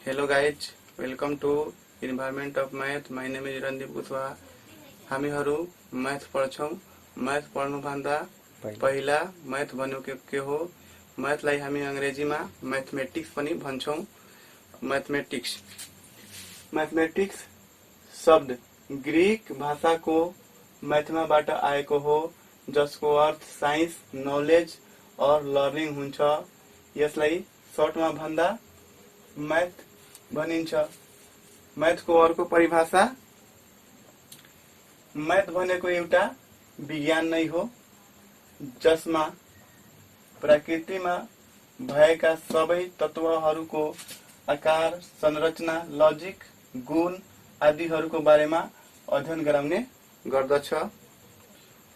Hello guys, welcome to Environment of Math. My name is Randeep Kushwaha. हामीहरू math पढ्छौं। Math पढ्नु भन्दा पहिला math भनेको के हो? मैथलाई हामी अंग्रेजीमा मैथमेटिक्स पनि भन्छौं। मैथमेटिक्स शब्द ग्रीक भाषाको मैथमाबाट आएको हो, जसको अर्थ साइन्स, नलेज और लर्निङ हुन्छ। यसलाई सर्टमा भन्दा मैथ भनिन्छ। मैथको अर्को परिभाषा, मैथ भनेको एउटा विज्ञान नै हो, जसमा प्रकृतिमा भएका सबै तत्वहरूको आकार, संरचना, लजिक, गुण आदिहरूको बारेमा अध्ययन गराउने गर्दछ।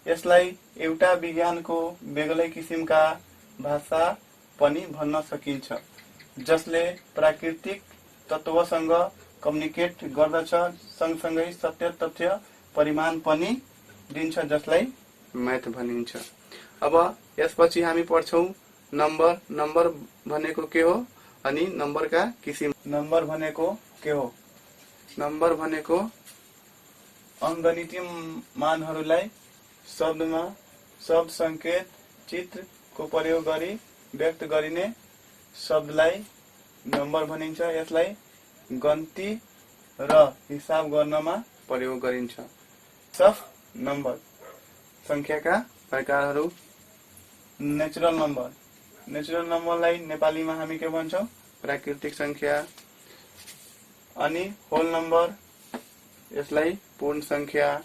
यसलाई एउटा विज्ञानको बेग्लै किसिमका भाषा पनि भन्न सकिन्छ, जसले प्राकृतिक तत्वसँग कम्युनिकेट गर्दछ, सँगसँगै सत्य तथ्य परिमाण पनि दिन्छ, जसलाई मैथ भनिन्छ। अब यसपछि हामी पढ्छौं नम्बर। नम्बर भनेको के हो अनि नम्बरका किसिम। नम्बर भनेको के हो? नम्बर भनेको अंकगणितीय मानहरूलाई शब्दमा शब्द संकेत चित्रको प्रयोग गरी व्यक्त गरिने शब्दलाई नम्बर भनिन्छ। यसलाई गन्ती र हिसाब गर्नमा प्रयोग गरिन्छ। सफ नम्बर संख्याका प्रकारहरू। Natural number. नेचुरल नम्बरलाई नेपालीमा हामी के भन्छौं? प्राकृतिक संख्या। अनि होल नम्बर, यसलाई पूर्ण संख्या।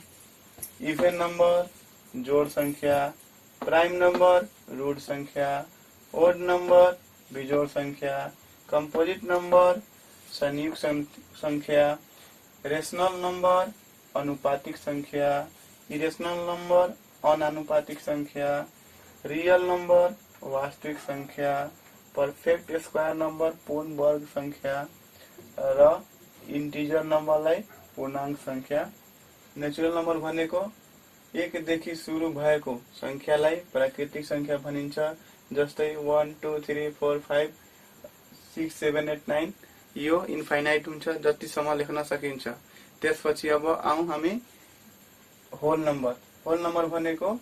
इभेन नम्बर जोड संख्या। प्राइम नम्बर रूट संख्या। ओड नम्बर बिजोड संख्या। कंपोजिट नम्बर संयुक्त संख्या। रेशनल नम्बर अनुपातिक संख्या। इरेशनल नम्बर अनानुपातिक संख्या। रियल नम्बर वास्तविक संख्या। परफेक्ट स्क्वायर नम्बर पूर्ण वर्ग संख्या र इन्टिजर नम्बरलाई पूर्णांक संख्या। नेचुरल नम्बर भनेको एक देखि सुरु भएको संख्यालाई प्राकृतिक संख्या भनिन्छ, जस्तै 1 2 3 4 5 6 7 8 9। यो इन्फाइनाइट हुन्छ, जतिसम्म लेख्न सकिन्छ। त्यसपछि अब आउँ हामी होल नम्बर। होल नम्बर भनेको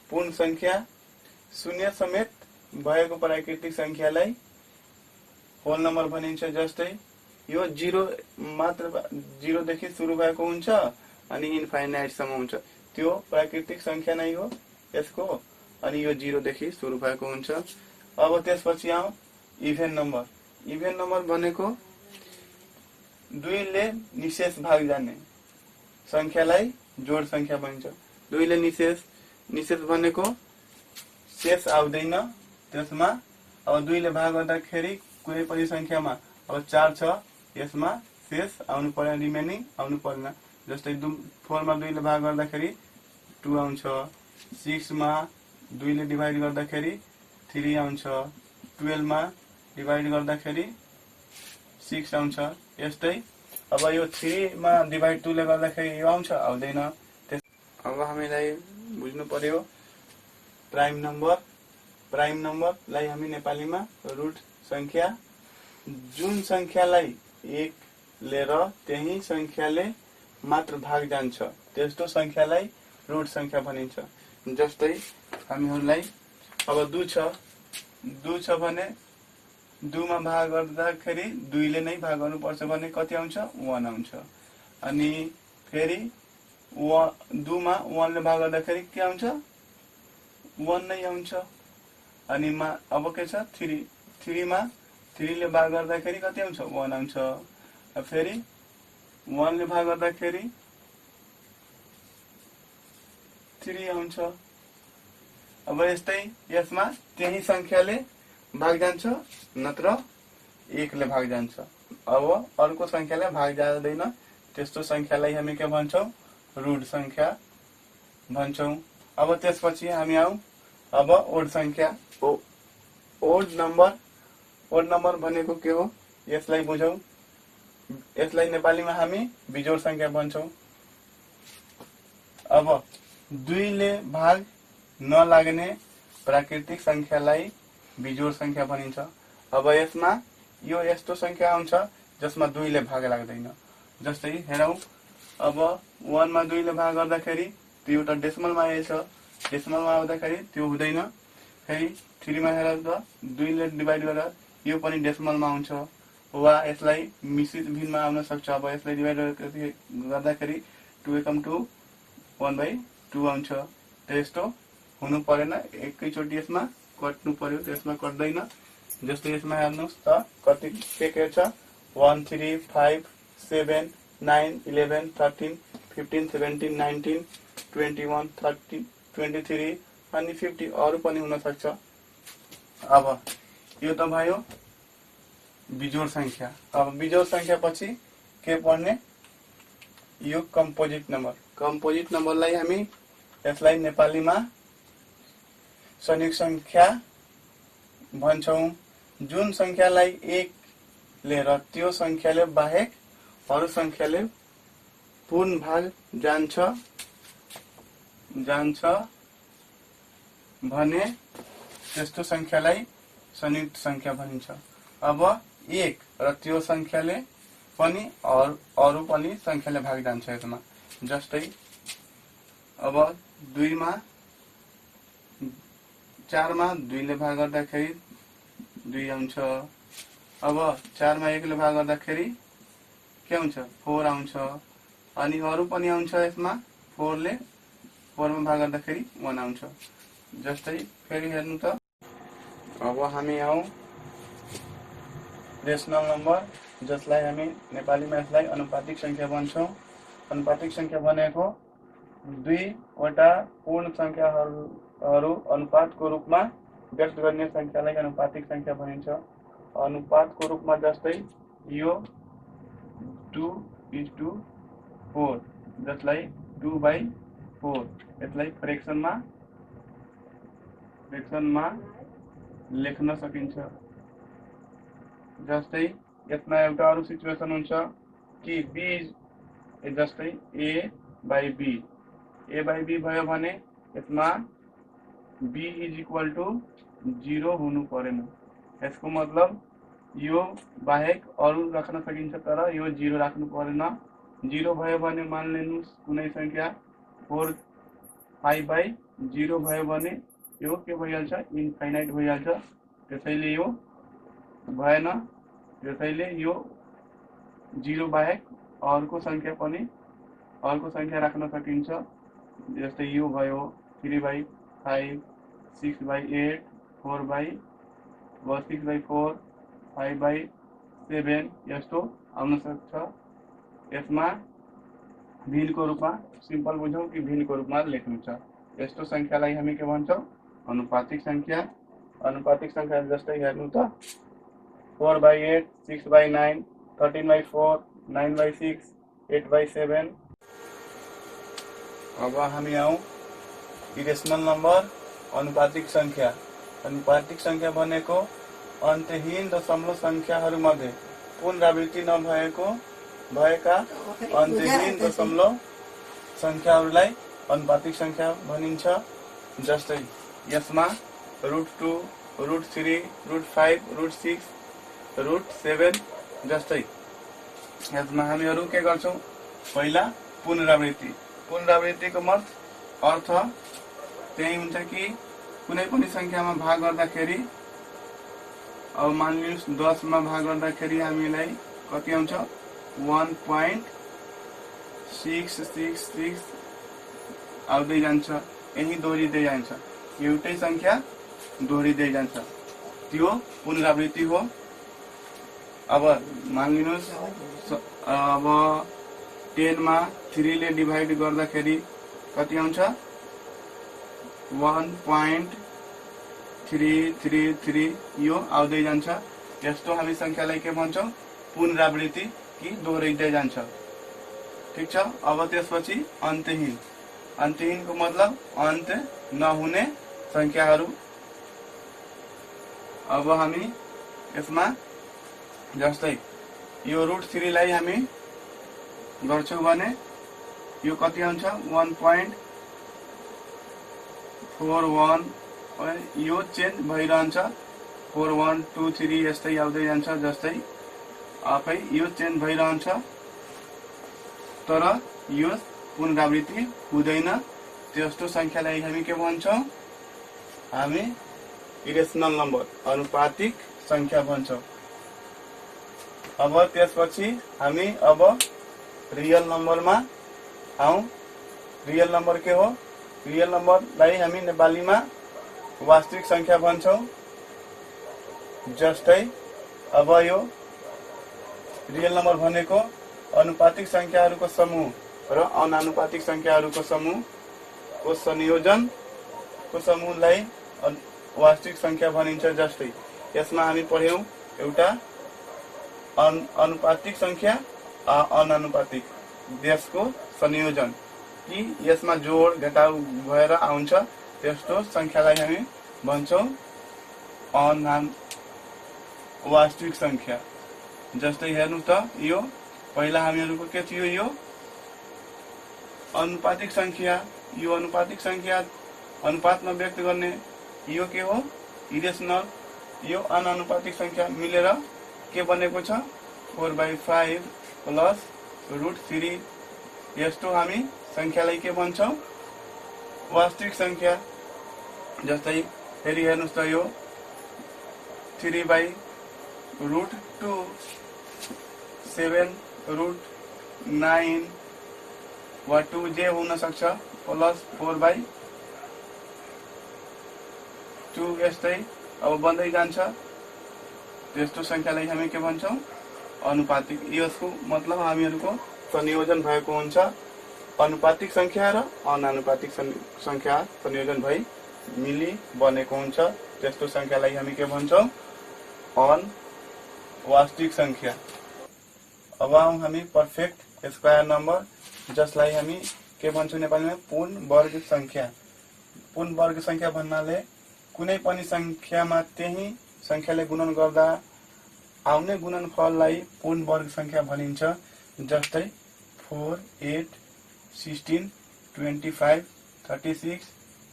पूर्ण संख्या, शून्य समेत भएको प्राकृतिक संख्यालाई होल नम्बर भनिन्छ। जस्तै यो 0 मात्र 0 देखि सुरु भएको हुन्छ अनि इन्फाइनाइट सम्म हुन्छ, त्यो प्राकृतिक संख्या नै हो यसको। अनि यो 0 देखि सुरु भएको हुन्छ। अब त्यसपछि आउँ इभेन नम्बर। इभेन नम्बर भनेको दुईले निशेष भाग जाने संख्यालाई जोड संख्या भनिन्छ। दुईले निशेष भनेको शेष आउँदैन त्यसमा। अब दुईले भाग गर्दाखेरि कुनै पनि संख्यामा अब 4 छ, यसमा शेष आउनु पर्यो, रिमेनिङ आउनु पर्दैन। जस्तै 4 मा 2 ले भाग गर्दाखेरि 2 आउँछ। 6 मा 2 ले डिवाइड गर्दाखेरि 3 आउँछ। 12 मा डिवाइड गर्दाखेरि 6 आउँछ। यस्तै अब यो 3 मा डिवाइड 2 ले गर्दाखेरि यो आउँछ, आउँदैन। अब हामीलाई बुझ्नु पर्यो प्राइम नम्बर। प्राइम नम्बरलाई हामी नेपालीमा रुट संख्या, जुन संख्यालाई 1 ले र त्यही संख्याले मात्र भाग जान्छ त्यस्तो संख्यालाई रुट संख्या भनिन्छ। जस्तै हामीहरूलाई अब 2 छ भने 2 मा भाग गर्दाखेरि 2 ले नै भाग गर्नुपर्छ भने कति आउँछ? 1 आउँछ। अनि फेरि 2 मा 1 ले भाग गर्दाखेरि के आउँछ? 1 नै आउँछ। अनि अब के छ? 3 मा 3 ले भाग गर्दाखेरि कति आउँछ? 1 आउँछ। फेरि 1 ले भाग गर्दाखेरि 3 आउँछ। अब यस्तै यसमा त्यही संख्याले भाग जान्छ, नत्र 1 ले भाग जान्छ। अब अर्को संख्याले भाग जाँदैन, त्यस्तो संख्यालाई हामी के भन्छौं? रुट संख्या भन्छौं। अब त्यसपछि हामी आउँ अब ओड संख्या। ओड नम्बर। ओड नम्बर भनेको के हो यसलाई बुझौं। यसलाई नेपालीमा हामी बिजोड संख्या भन्छौं। अब 2 ले भाग नलाग्ने प्राकृतिक संख्यालाई बिजोड संख्या भनिन्छ। अब यसमा यो यस्तो संख्या आउँछ जसमा 2 ले भाग लाग्दैन। जस्तै हेरौं, अब 1 मा 2 ले भाग गर्दाखेरि त्यो एउटा डेसिमलमा आएछ, डेसिमलमा आउँदाखेरि त्यो हुँदैन। फेरि 3 मा हेर त 2 ले डिभाइड गरेर यो पनि डेसिमलमा आउँछ, वा यसलाई मिश्रित भिन्नमा आउन सक्छ। अब यसलाई डिभाइड गर्दाखेरि 2 एकम 2 1/2 आउँछ। त्यस्तो हुनु परेन, एकैचोटि यसमा कट्नु पर्यो, त्यसमा कट्दैन। जस्तै यसमा हेर्नुस् त कति के छ, 1 3 5 7 9 11 13 15 17 19 21 30 23 अनि 50 अरू पनि हुन सक्छ। अब यो त भयो बिजोड संख्या। अब बिजोड संख्या पछि के पढ्ने, यो कम्पोजिट नम्बर। कम्पोजिट नम्बरलाई हामी यसलाई नेपालीमा संयुक्त संख्या भन्छौं। जुन संख्यालाई 1 ले र त्यो संख्याले बाहेक अरू संख्याले पूर्ण भाग जान्छ भने त्यस्तो संख्यालाई संयुक्त संख्या भनिन्छ। अब 1 र त्यो संख्याले पनि अरू पनि संख्याले भाग जान्छ यसमा। जस्तै अब 2 मा 4 मा 2 ले भाग गर्दाखेरि 2 आउँछ। अब 4 मा 1 ले भाग गर्दाखेरि के आउँछ, 4 आउँछ। अनि अरू पनि आउँछ यसमा, 4 ले 4 मा भाग गर्दाखेरि 1 आउँछ। जस्तै फेरि हेर्नु त, अब हामी आउँ रेशनल नम्बर, जसलाई हामी नेपालीमा यसलाई अनुपातिक संख्या भन्छौं। अनुपातिक संख्या भनेको 2 वटा पूर्ण संख्याहरू अनुपातको रूपमा व्यक्त गर्ने संख्यालाई अनुपातिक संख्या भनिन्छ। अनुपातको रूपमा जस्तै यो 2:4, जसलाई 2/4, यसलाई फ्रेक्सनमा लेख्न सकिन्छ। जस्तै यसमा एउटा अरू सिचुएसन हुन्छ कि b जस्तै a/b भयो भने यसमा b = 0 हुनु परेन। यसको मतलब यो बाहेक अरू राख्न सकिन्छ, तर यो 0 राख्नु परेन। 0 भयो भने मान लिनुस् कुनै संख्या 4 5/0 भयो भने यो के भइहाल्छ, इन्फाइनाइट भइहाल्छ। त्यसैले यो भएन, त्यसैले यो 0 बाहेक अर्को संख्या राख्न सकिन्छ। जस्तै यो भयो 3/5 6/8 6/4 5/7 यस्तो आउन सक्छ। यसमा भिन्नको रूपमा, सिम्पल बुझौं कि भिन्नको रूपमा लेख्नु छ। यस्तो संख्यालाई हामी के भन्छौं, अनुपातिक संख्या। अनुपातिक संख्या जस्तै हेर्नु त 4/8 6/9 13/4 9/6 8/7। अब हामी आउँ इरेशनल नम्बर, अनुपातिक संख्या। अनुपातिक संख्या भनेको अन्तहीन दशमलव संख्याहरूमध्ये पुनरावृत्ति भएका अन्तहीन दशमलव संख्याहरूलाई अनुपातिक संख्या भनिन्छ। जस्तै यसमा √2 √3 √5 √6 √7 जस्तै यसमा हामीहरू के गर्छौं, पहिला पुनरावृत्ति। पुनरावृत्तिको अर्थ त्यही हुन्छ कि कुनै पनि संख्यामा भाग गर्दाखेरि, अब मान लिनुस् 10 मा भाग गर्दाखेरि हामीलाई कति आउँछ, 1.666 आउँदै जान्छ। यही दोहोरिँदै जान्छ, एउटै संख्या दोहोरिँदै जान्छ, त्यो पुनरावृत्ति हो। अब मान लिनुस् अब 10 मा 3 ले डिभाइड गर्दाखेरि कति आउँछ, 1.333 यो आउँदै जान्छ। यस्तो हामी संख्यालाई के भन्छौं, पुनरावृत्ति कि दोहोरिँदै जान्छ। ठीक छ। अब त्यसपछि अन्तहीन। अन्तहीनको मतलब अन्त नहुने संख्याहरू। अब हामी यसमा जस्तै यो √3 लाई हामी गर्छौं भने यो कति आउँछ, 1.41। यो चेन्ज भइरहन्छ, 4 1 2 3 यस्तै आउँदै जान्छ। जस्तै आफै यो चेन्ज भइरहन्छ, तर यो पुनरावृत्ति हुँदैन। त्यस्तो संख्यालाई हामी के भन्छौँ? हामी इरेशनल नम्बर, अनुपातिक संख्या भन्छौँ। अब त्यसपछि हामी अब रियल नम्बरमा आउँ। रियल नम्बर के हो? रियल नम्बरलाई हामी नेपालीमा वास्तविक संख्या भन्छौँ। जस्तै अब यो रियल नम्बर भनेको अनुपातिक संख्याहरूको समूह र अनानुपातिक संख्याहरूको समूहको संयोजनको समूहलाई वास्तविक संख्या भनिन्छ। जस्तै यसमा हामी पढ्यौं एउटा अनुपातिक संख्या अनानुपातिक यसको संयोजन कि यसमा जोड घटाउ भएर आउँछ, त्यस्तो संख्यालाई हामी भन्छौं वास्तविक संख्या। जस्तै हेर्नु त यो पहिला हामीहरुको के थियो? यो अनुपातिक संख्या। यो अनुपातिक संख्या अनुपातमा व्यक्त गर्ने यो के हो? इरेशनल। यो अनानुपातिक संख्या मिलेर के बनेको छ? 4/5 प्लस √3। यस्तो हामी संख्यालाई के भन्छौं? वास्तविक संख्या। जस्तै फेरि हेर्नुस् त यो 3/√2 7√9 वा 2 जे हुन सक्छ प्लस 4/2 यस्तै अब बन्दै जान्छ। त्यस्तो संख्यालाई हामी के भन्छौं? अनुपातिक। यसको मतलब हामीहरुको संयोजन भएको हुन्छ। अनुपातिक संख्या र अनानुपातिक संख्या संयोजन भई मिली बनेको हुन्छ। त्यस्तो संख्यालाई हामी के भन्छौं? वास्तविक संख्या। अब हामी पर्फेक्ट स्क्वायर नम्बर, जसलाई हामी के भन्छौं नेपालीमा? पूर्ण वर्ग संख्या। पूर्ण वर्ग संख्या भन्नाले कुनै पनि संख्यामा त्यही संख्याले गुणन गर्दा आउने गुणनफललाई पूर्ण वर्ग संख्या भनिन्छ। जस्तै 4 8 16 25 36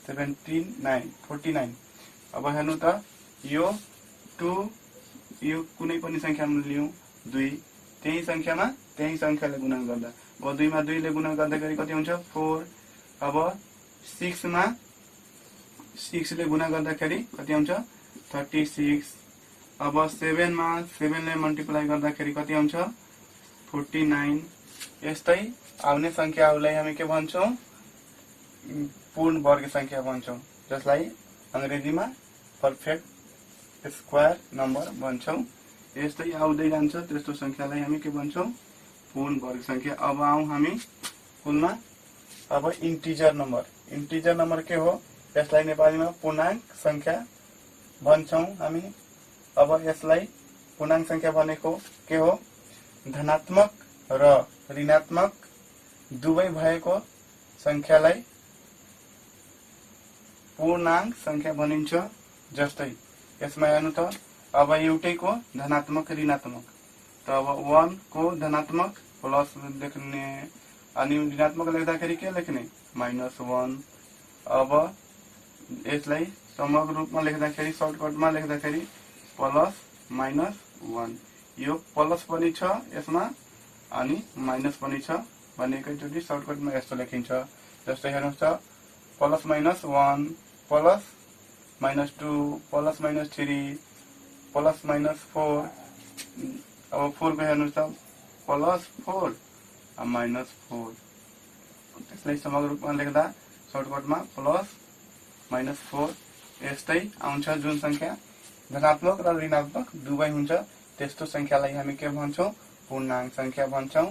79 49। अब हेर्नु त यो 2 यो कुनै पनि संख्यामा लियौं 2, त्यही संख्यामा त्यही संख्याले गुणन गर्दा अब 2 मा 2 ले गुणन गर्दाखेरि कति हुन्छ? 4। अब 6 मा 6 ले गुणा गर्दाखेरि कति आउँछ? 36। अब 7 मा 7 ले मल्टिप्लाई गर्दाखेरि कति आउँछ? 49। यस्तै आउने संख्याहरूलाई हामी के भन्छौं? पूर्ण वर्ग संख्या भन्छौं, जसलाई अंग्रेजीमा पर्फेक्ट स्क्वायर नम्बर भन्छौं। यस्तै आउँदै जान्छ। त्यस्तो संख्यालाई हामी के भन्छौं? पूर्ण वर्ग संख्या। अब आउँ हामी कुलमा। अब इन्टिजर नम्बर। इन्टिजर नम्बर के हो? यसलाई नेपालीमा पूर्णांक संख्या भन्छौं हामी। अब यसलाई पूर्णांक संख्या भनेको के हो? धनात्मक र ऋणात्मक दुवै भएको संख्यालाई पूर्णांक संख्या भनिन्छ। जस्तै यसमा हेर्नु त अब एउटैको धनात्मक ऋणात्मक, त अब 1 को धनात्मक प्लस लेख्ने अनि ऋणात्मक लेख्दाखेरि के लेख्ने? -1। अब यसलाई समग्र रूपमा लेख्दाखेरि सर्टकटमा लेख्दाखेरि प्लस -1। यो प्लस पनि छ यसमा अनि माइनस पनि छ भनेकै चोटी सर्टकटमा यस्तो लेखिन्छ। जस्तै हेर्नुस् त प्लस -1 प्लस -2 प्लस -3 प्लस -4। अब 4 को हेर्नुस् त प्लस 4 -4। त्यसलाई समग्र रूपमा लेख्दा सर्टकटमा प्लस -4 यस्तै आउँछ। जुन संख्या धनात्मक र ऋणात्मक दुवै हुन्छ त्यस्तो संख्यालाई हामी के भन्छौं? पूर्णांक संख्या भन्छौं।